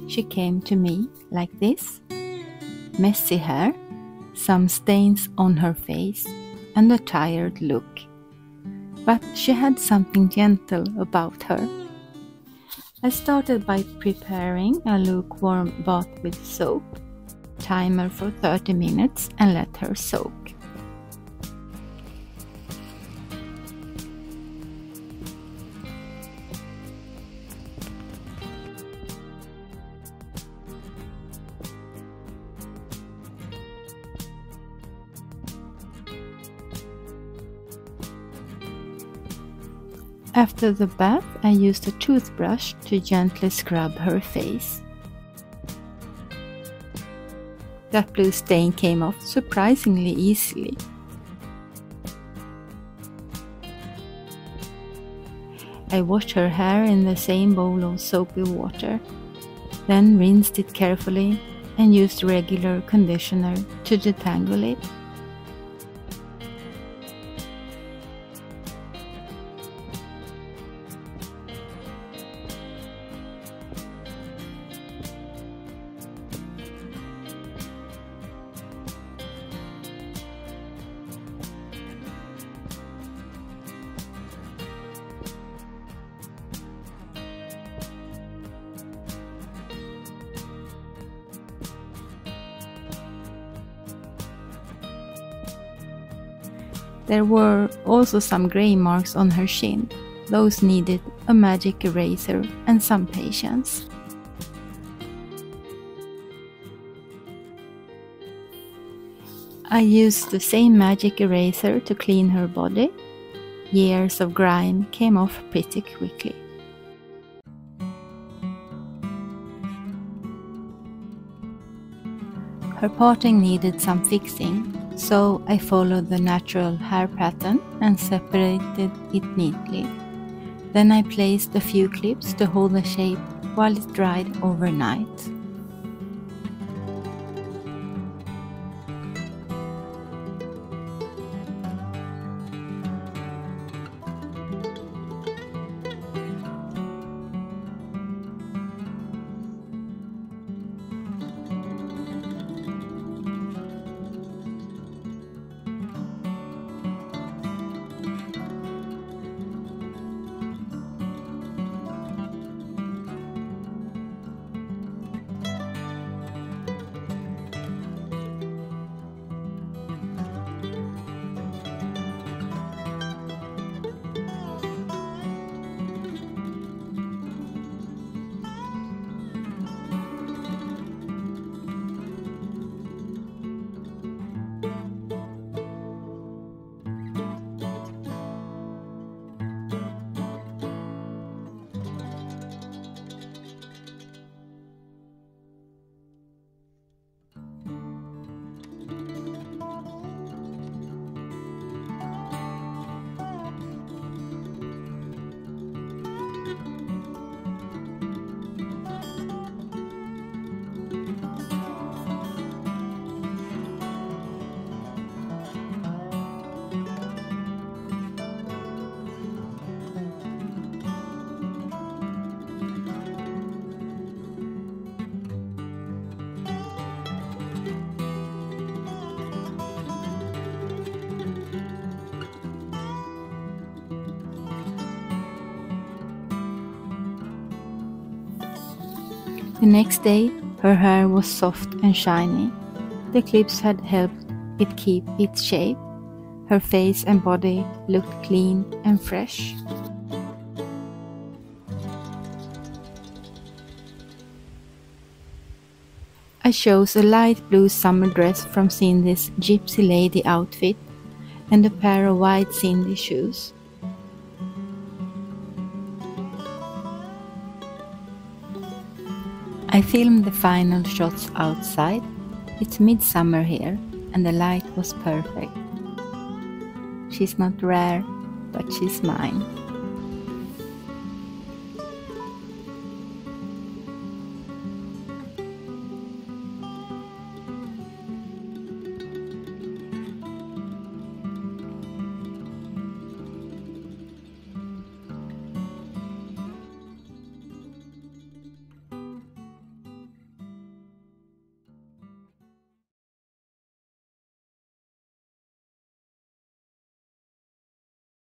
she came to me like this. Messy hair, some stains on her face, and a tired look. But she had something gentle about her. I started by preparing a lukewarm bath with soap, timer for 30 minutes, and let her soak. After the bath, I used a toothbrush to gently scrub her face. That blue stain came off surprisingly easily. I washed her hair in the same bowl of soapy water, then rinsed it carefully and used regular conditioner to detangle it. There were also some grey marks on her chin. Those needed a magic eraser and some patience. I used the same magic eraser to clean her body. Years of grime came off pretty quickly. Her parting needed some fixing, so I followed the natural hair pattern and separated it neatly. Then I placed a few clips to hold the shape while it dried overnight. The next day, her hair was soft and shiny. The clips had helped it keep its shape. Her face and body looked clean and fresh. I chose a light blue summer dress from Sindy's Gypsy Lady outfit and a pair of white Sindy shoes. I filmed the final shots outside. It's midsummer here and the light was perfect. She's not rare, but she's mine.